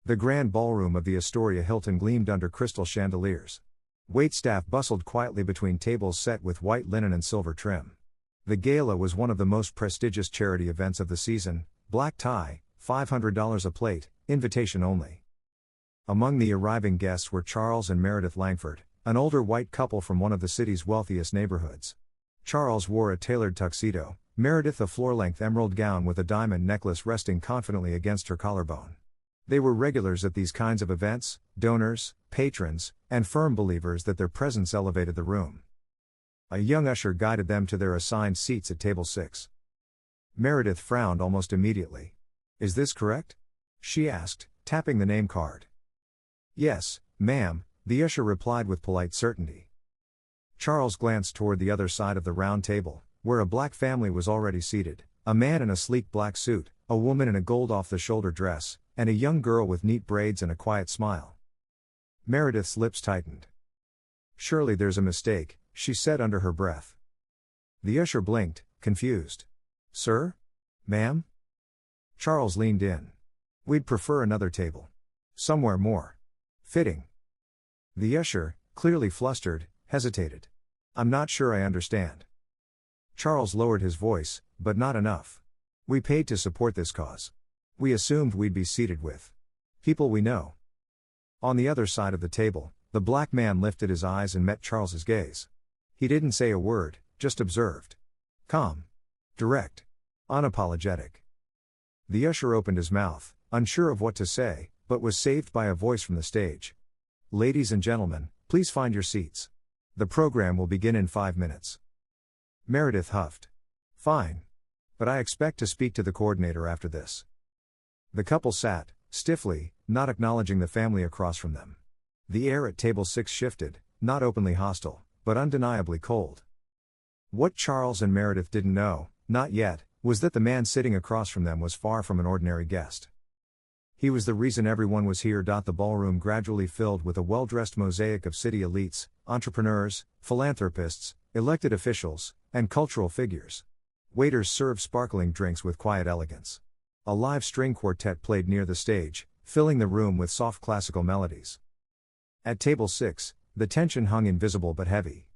The grand ballroom of the Astoria Hilton gleamed under crystal chandeliers. Waitstaff bustled quietly between tables set with white linen and silver trim. The gala was one of the most prestigious charity events of the season, black tie, $500 a plate, invitation only. Among the arriving guests were Charles and Meredith Langford, an older white couple from one of the city's wealthiest neighborhoods. Charles wore a tailored tuxedo, Meredith a floor-length emerald gown with a diamond necklace resting confidently against her collarbone. They were regulars at these kinds of events, donors, patrons, and firm believers that their presence elevated the room. A young usher guided them to their assigned seats at table 6. Meredith frowned almost immediately. "Is this correct?" she asked, tapping the name card. "Yes, ma'am," the usher replied with polite certainty. Charles glanced toward the other side of the round table, where a black family was already seated, a man in a sleek black suit, a woman in a gold off-the-shoulder dress, and a young girl with neat braids and a quiet smile. Meredith's lips tightened. "Surely there's a mistake," she said under her breath. The usher blinked, confused. "Sir? Ma'am?" Charles leaned in. "We'd prefer another table. Somewhere more fitting." The usher, clearly flustered, hesitated. "I'm not sure I understand." Charles lowered his voice, "But not enough. We paid to support this cause. We assumed we'd be seated with people we know." On the other side of the table, the black man lifted his eyes and met Charles's gaze. He didn't say a word, just observed. Calm. Direct. Unapologetic. The usher opened his mouth, unsure of what to say, but was saved by a voice from the stage. "Ladies and gentlemen, please find your seats. The program will begin in 5 minutes." Meredith huffed. "Fine. But I expect to speak to the coordinator after this." The couple sat, stiffly, not acknowledging the family across from them. The air at table 6 shifted, not openly hostile, but undeniably cold. What Charles and Meredith didn't know, not yet, was that the man sitting across from them was far from an ordinary guest. He was the reason everyone was here. The ballroom gradually filled with a well-dressed mosaic of city elites, entrepreneurs, philanthropists, elected officials, and cultural figures. Waiters served sparkling drinks with quiet elegance. A live string quartet played near the stage, filling the room with soft classical melodies. At table 6, the tension hung invisible but heavy.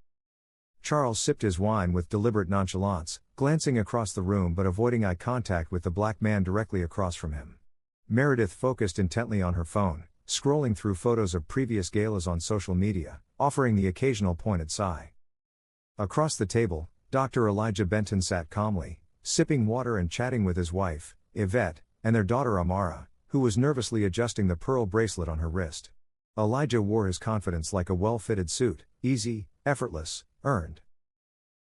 Charles sipped his wine with deliberate nonchalance, glancing across the room but avoiding eye contact with the black man directly across from him. Meredith focused intently on her phone, scrolling through photos of previous galas on social media, offering the occasional pointed sigh. Across the table, Dr. Elijah Benton sat calmly, sipping water and chatting with his wife, Yvette, and their daughter Amara, who was nervously adjusting the pearl bracelet on her wrist. Elijah wore his confidence like a well-fitted suit, easy, effortless, earned.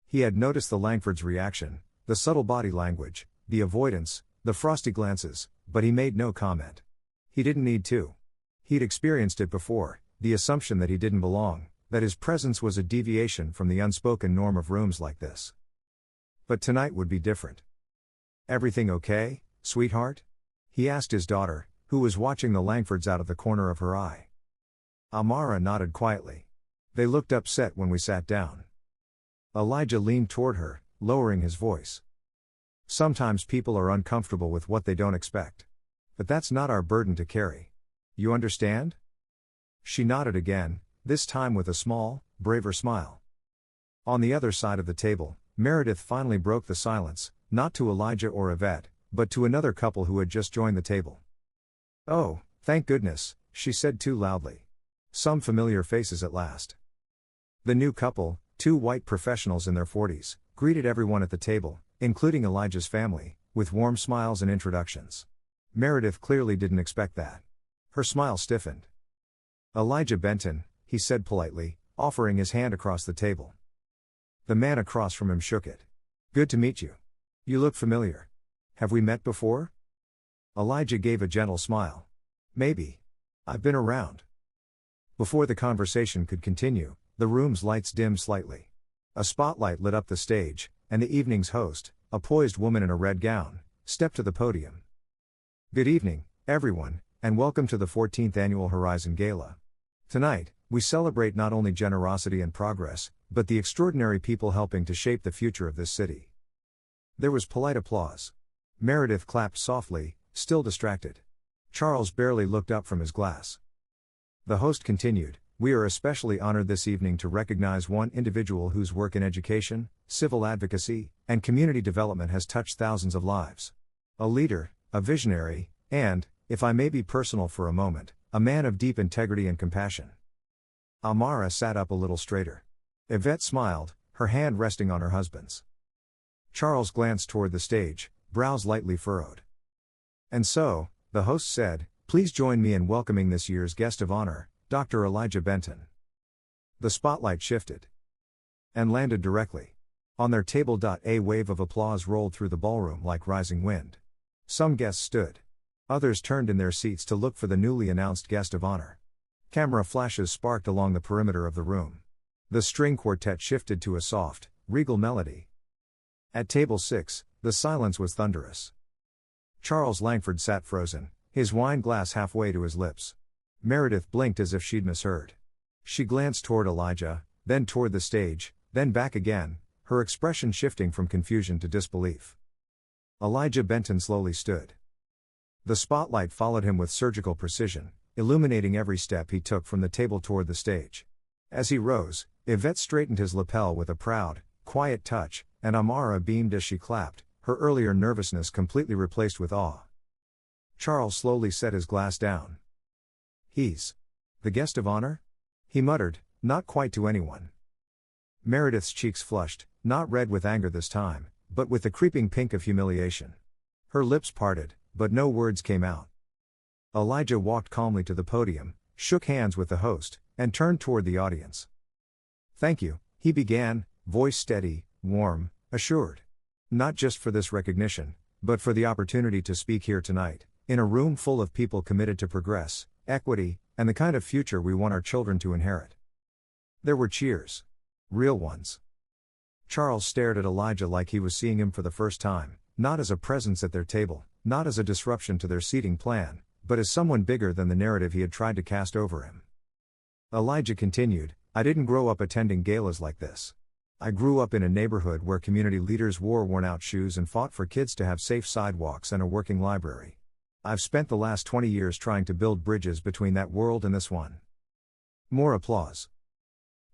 He had noticed the Langfords' reaction, the subtle body language, the avoidance, the frosty glances, but he made no comment. He didn't need to. He'd experienced it before, the assumption that he didn't belong, that his presence was a deviation from the unspoken norm of rooms like this. But tonight would be different. "Everything okay, sweetheart?" he asked his daughter, who was watching the Langfords out of the corner of her eye. Amara nodded quietly. "They looked upset when we sat down." Elijah leaned toward her, lowering his voice. "Sometimes people are uncomfortable with what they don't expect. But that's not our burden to carry. You understand?" She nodded again, this time with a small, braver smile. On the other side of the table, Meredith finally broke the silence, not to Elijah or Yvette, but to another couple who had just joined the table. "Oh, thank goodness," she said too loudly. "Some familiar faces at last." The new couple, two white professionals in their 40s, greeted everyone at the table, including Elijah's family, with warm smiles and introductions. Meredith clearly didn't expect that. Her smile stiffened. "Elijah Benton," he said politely, offering his hand across the table. The man across from him shook it. "Good to meet you. You look familiar. Have we met before?" Elijah gave a gentle smile. "Maybe. I've been around." Before the conversation could continue, the room's lights dimmed slightly. A spotlight lit up the stage, and the evening's host, a poised woman in a red gown, stepped to the podium. "Good evening, everyone, and welcome to the 14th Annual Horizon Gala. Tonight, we celebrate not only generosity and progress, but the extraordinary people helping to shape the future of this city." There was polite applause. Meredith clapped softly, still distracted. Charles barely looked up from his glass. The host continued, "We are especially honored this evening to recognize one individual whose work in education, civil advocacy, and community development has touched thousands of lives. A leader, a visionary, and, if I may be personal for a moment, a man of deep integrity and compassion." Amara sat up a little straighter. Yvette smiled, her hand resting on her husband's. Charles glanced toward the stage, brows lightly furrowed. "And so," the host said, "please join me in welcoming this year's guest of honor, Dr. Elijah Benton." The spotlight shifted and landed directly on their table. A wave of applause rolled through the ballroom like rising wind. Some guests stood. Others turned in their seats to look for the newly announced guest of honor. Camera flashes sparked along the perimeter of the room. The string quartet shifted to a soft, regal melody. At table 6, the silence was thunderous. Charles Langford sat frozen, his wine glass halfway to his lips. Meredith blinked as if she'd misheard. She glanced toward Elijah, then toward the stage, then back again, her expression shifting from confusion to disbelief. Elijah Benton slowly stood. The spotlight followed him with surgical precision, illuminating every step he took from the table toward the stage. As he rose, Yvette straightened his lapel with a proud, quiet touch, and Amara beamed as she clapped, her earlier nervousness completely replaced with awe. Charles slowly set his glass down. "He's the guest of honor?" he muttered, not quite to anyone. Meredith's cheeks flushed, not red with anger this time, but with the creeping pink of humiliation. Her lips parted, but no words came out. Elijah walked calmly to the podium, shook hands with the host, and turned toward the audience. "Thank you," he began, voice steady, warm, assured. "Not just for this recognition, but for the opportunity to speak here tonight, in a room full of people committed to progress, equity, and the kind of future we want our children to inherit." There were cheers. Real ones. Charles stared at Elijah like he was seeing him for the first time, not as a presence at their table, not as a disruption to their seating plan, but as someone bigger than the narrative he had tried to cast over him. Elijah continued, "I didn't grow up attending galas like this. I grew up in a neighborhood where community leaders wore worn-out shoes and fought for kids to have safe sidewalks and a working library. I've spent the last 20 years trying to build bridges between that world and this one." More applause.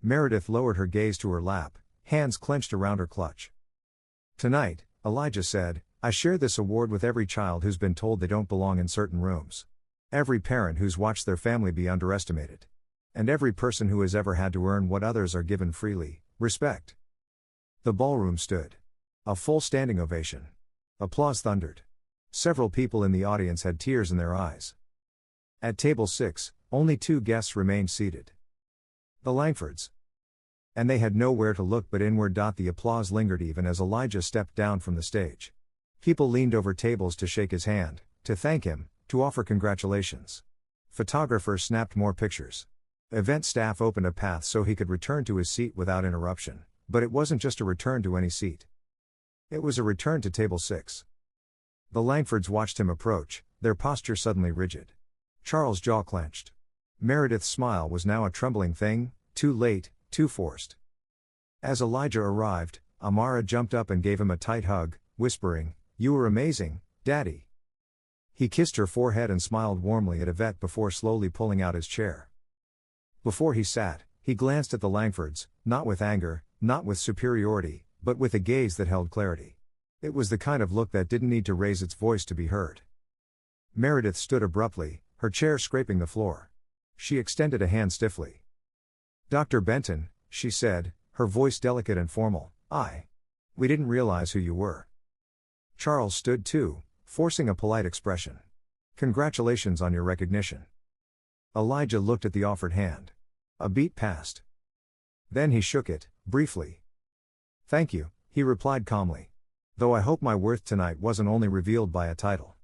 Meredith lowered her gaze to her lap, hands clenched around her clutch. "Tonight," Elijah said, "I share this award with every child who's been told they don't belong in certain rooms. Every parent who's watched their family be underestimated. And every person who has ever had to earn what others are given freely, respect." The ballroom stood. A full standing ovation. Applause thundered. Several people in the audience had tears in their eyes. At table 6, only 2 guests remained seated. The Langfords. And they had nowhere to look but inward. The applause lingered even as Elijah stepped down from the stage. People leaned over tables to shake his hand, to thank him, to offer congratulations. Photographers snapped more pictures. Event staff opened a path so he could return to his seat without interruption, but it wasn't just a return to any seat. It was a return to table 6. The Langfords watched him approach, their posture suddenly rigid. Charles' jaw clenched. Meredith's smile was now a trembling thing, too late, too forced. As Elijah arrived, Amara jumped up and gave him a tight hug, whispering, "You were amazing, Daddy." He kissed her forehead and smiled warmly at Yvette before slowly pulling out his chair. Before he sat, he glanced at the Langfords, not with anger, not with superiority, but with a gaze that held clarity. It was the kind of look that didn't need to raise its voice to be heard. Meredith stood abruptly, her chair scraping the floor. She extended a hand stiffly. "Dr. Benton," she said, her voice delicate and formal, "we didn't realize who you were." Charles stood too, forcing a polite expression. "Congratulations on your recognition." Elijah looked at the offered hand. A beat passed. Then he shook it, briefly. "Thank you," he replied calmly. "Though I hope my worth tonight wasn't only revealed by a title."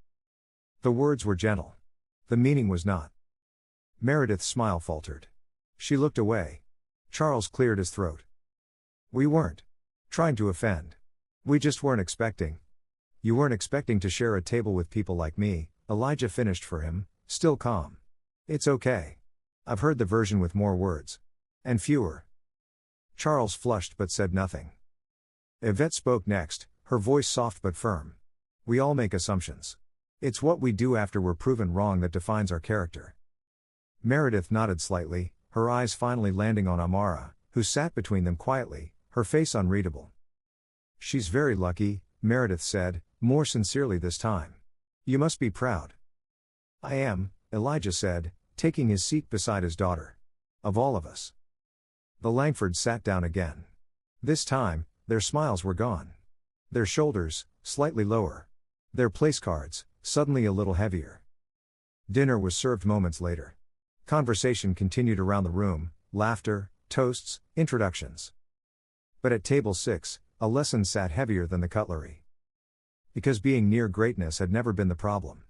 The words were gentle. The meaning was not. Meredith's smile faltered. She looked away. Charles cleared his throat. "We weren't trying to offend. We just weren't expecting." "You weren't expecting to share a table with people like me," Elijah finished for him, still calm. "It's okay. I've heard the version with more words. And fewer." Charles flushed but said nothing. Yvette spoke next, her voice soft but firm. "We all make assumptions. It's what we do after we're proven wrong that defines our character. Meredith nodded slightly, her eyes finally landing on Amara, who sat between them quietly, her face unreadable. She's very lucky, Meredith said, more sincerely this time. You must be proud. I am, Elijah said, taking his seat beside his daughter. Of all of us. The Langfords sat down again. This time, their smiles were gone. Their shoulders, slightly lower. Their place cards, suddenly a little heavier. Dinner was served moments later. Conversation continued around the room, laughter, toasts, introductions. But at table 6, a lesson sat heavier than the cutlery. Because being near greatness had never been the problem.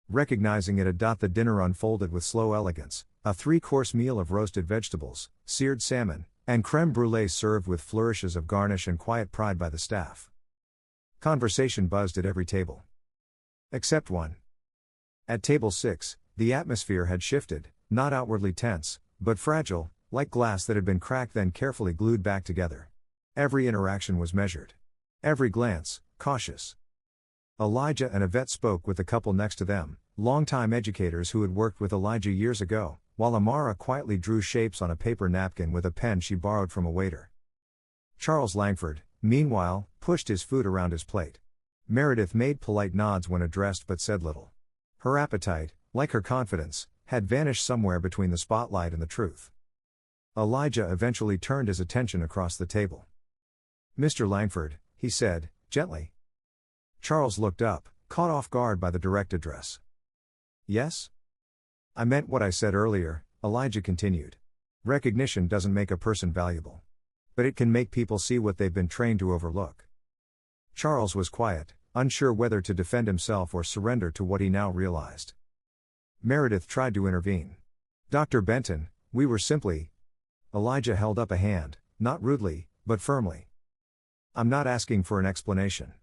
Recognizing it, the dinner unfolded with slow elegance, a 3-course meal of roasted vegetables, seared salmon, and creme brulee served with flourishes of garnish and quiet pride by the staff. Conversation buzzed at every table. Except one. At table 6, the atmosphere had shifted, not outwardly tense, but fragile, like glass that had been cracked then carefully glued back together. Every interaction was measured. Every glance, cautious. Elijah and Yvette spoke with the couple next to them, longtime educators who had worked with Elijah years ago, while Amara quietly drew shapes on a paper napkin with a pen she borrowed from a waiter. Charles Langford, meanwhile, pushed his food around his plate. Meredith made polite nods when addressed but said little. Her appetite, like her confidence, had vanished somewhere between the spotlight and the truth. Elijah eventually turned his attention across the table. Mr. Langford, he said, gently. Charles looked up, caught off guard by the direct address. Yes? I meant what I said earlier, Elijah continued. Recognition doesn't make a person valuable. But it can make people see what they've been trained to overlook. Charles was quiet, unsure whether to defend himself or surrender to what he now realized. Meredith tried to intervene. Dr. Benton, we were simply... Elijah held up a hand, not rudely, but firmly. I'm not asking for an explanation.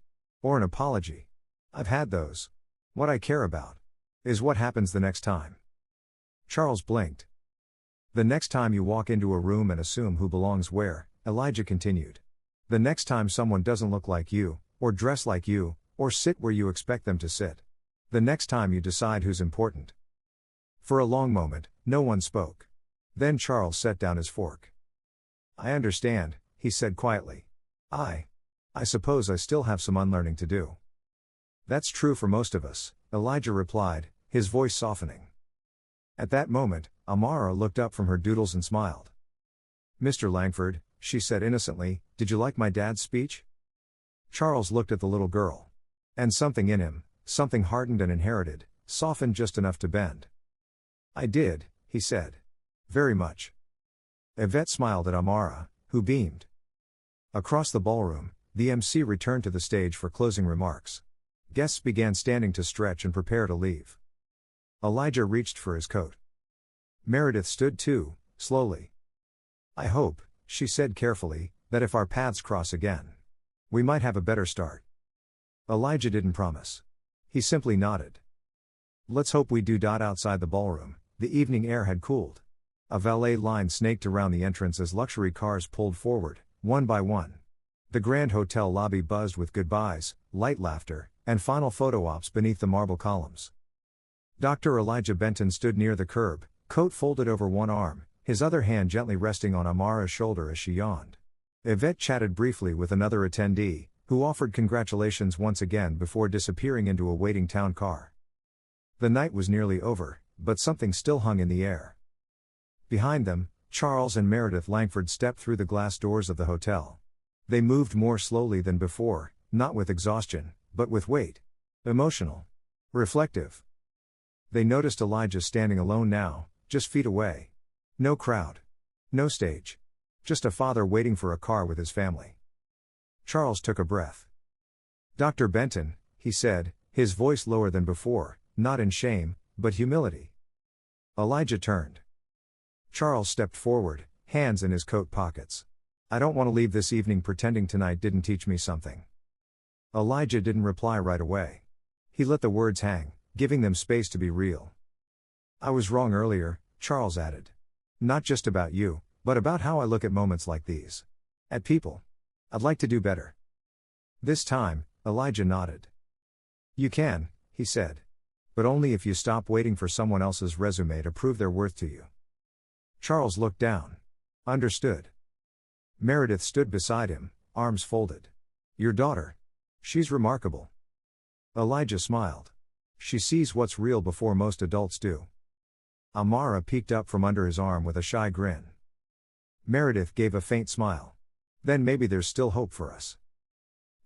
Or an apology. I've had those. What I care about is what happens the next time. Charles blinked. The next time you walk into a room and assume who belongs where, Elijah continued. The next time someone doesn't look like you, or dress like you, or sit where you expect them to sit. The next time you decide who's important. For a long moment, no one spoke. Then Charles set down his fork. I understand, he said quietly. I suppose I still have some unlearning to do. That's true for most of us, Elijah replied, his voice softening. At that moment, Amara looked up from her doodles and smiled. Mr. Langford, she said innocently, did you like my dad's speech? Charles looked at the little girl. And something in him, something hardened and inherited, softened just enough to bend. I did, he said. Very much. Yvette smiled at Amara, who beamed. Across the ballroom, the MC returned to the stage for closing remarks. Guests began standing to stretch and prepare to leave. Elijah reached for his coat. Meredith stood too, slowly. I hope, she said carefully, that if our paths cross again, we might have a better start. Elijah didn't promise. He simply nodded. Let's hope we do. Outside the ballroom, the evening air had cooled. A valet line snaked around the entrance as luxury cars pulled forward, one by one. The Grand Hotel lobby buzzed with goodbyes, light laughter, and final photo ops beneath the marble columns. Dr. Elijah Benton stood near the curb, coat folded over one arm, his other hand gently resting on Amara's shoulder as she yawned. Yvette chatted briefly with another attendee, who offered congratulations once again before disappearing into a waiting town car. The night was nearly over, but something still hung in the air. Behind them, Charles and Meredith Langford stepped through the glass doors of the hotel. They moved more slowly than before, not with exhaustion, but with weight. Emotional. Reflective. They noticed Elijah standing alone now, just feet away. No crowd. No stage. Just a father waiting for a car with his family. Charles took a breath. Dr. Benton, he said, his voice lower than before, not in shame, but humility. Elijah turned. Charles stepped forward, hands in his coat pockets. I don't want to leave this evening pretending tonight didn't teach me something. Elijah didn't reply right away. He let the words hang, giving them space to be real. I was wrong earlier, Charles added. Not just about you, but about how I look at moments like these. At people. I'd like to do better. This time, Elijah nodded. You can, he said. But only if you stop waiting for someone else's resume to prove their worth to you. Charles looked down. Understood. Meredith stood beside him, arms folded. Your daughter. She's remarkable. Elijah smiled. She sees what's real before most adults do. Amara peeked up from under his arm with a shy grin. Meredith gave a faint smile. Then maybe there's still hope for us.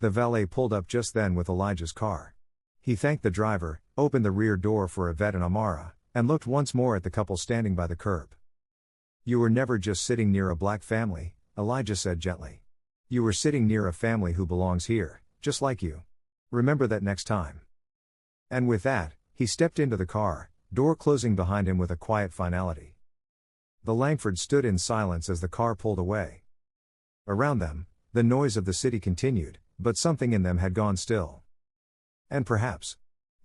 The valet pulled up just then with Elijah's car. He thanked the driver, opened the rear door for Yvette and Amara, and looked once more at the couple standing by the curb. You were never just sitting near a black family, Elijah said gently. You were sitting near a family who belongs here, just like you. Remember that next time. And with that, he stepped into the car, door closing behind him with a quiet finality. The Langfords stood in silence as the car pulled away. Around them, the noise of the city continued, but something in them had gone still. And perhaps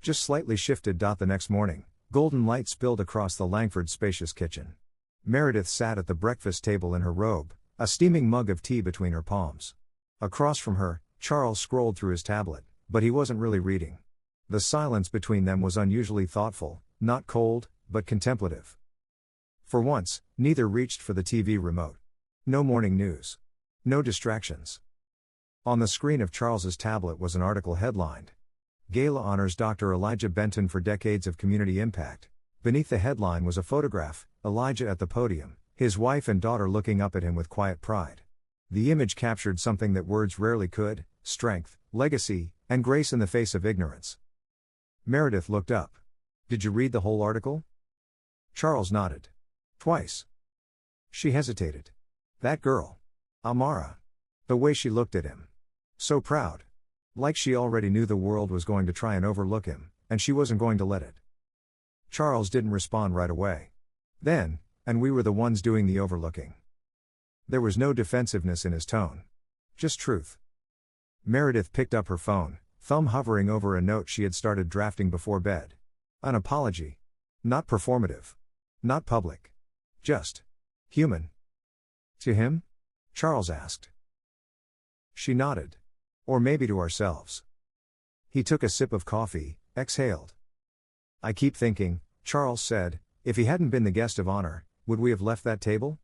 just slightly shifted. The next morning, golden light spilled across the Langford spacious kitchen. Meredith sat at the breakfast table in her robe, a steaming mug of tea between her palms. Across from her, Charles scrolled through his tablet, but he wasn't really reading. The silence between them was unusually thoughtful, not cold, but contemplative. For once, neither reached for the TV remote. No morning news. No distractions. On the screen of Charles's tablet was an article headlined, Gala honors Dr. Elijah Benton for decades of community impact. Beneath the headline was a photograph, Elijah at the podium, his wife and daughter looking up at him with quiet pride. The image captured something that words rarely could: strength, legacy, and grace in the face of ignorance. Meredith looked up. Did you read the whole article? Charles nodded. Twice. She hesitated. That girl. Amara. The way she looked at him. So proud. Like she already knew the world was going to try and overlook him, and she wasn't going to let it. Charles didn't respond right away. Then, and we were the ones doing the overlooking. There was no defensiveness in his tone. Just truth. Meredith picked up her phone, thumb hovering over a note she had started drafting before bed. An apology. Not performative. Not public. Just human. To him? Charles asked. She nodded. Or maybe to ourselves. He took a sip of coffee, exhaled. I keep thinking, Charles said, if he hadn't been the guest of honor, would we have left that table?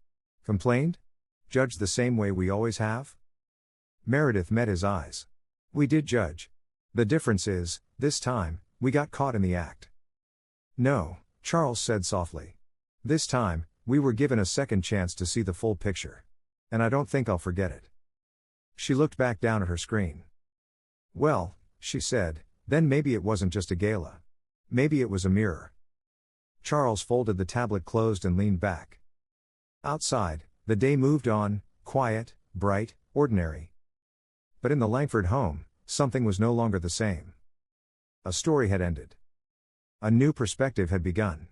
Complained? Judged the same way we always have? Meredith met his eyes. We did judge. The difference is, this time, we got caught in the act. No, Charles said softly. This time, we were given a second chance to see the full picture. And I don't think I'll forget it. She looked back down at her screen. Well, she said, then maybe it wasn't just a gala. Maybe it was a mirror. Charles folded the tablet closed and leaned back. Outside, the day moved on, quiet, bright, ordinary. But in the Langford home, something was no longer the same. A story had ended. A new perspective had begun.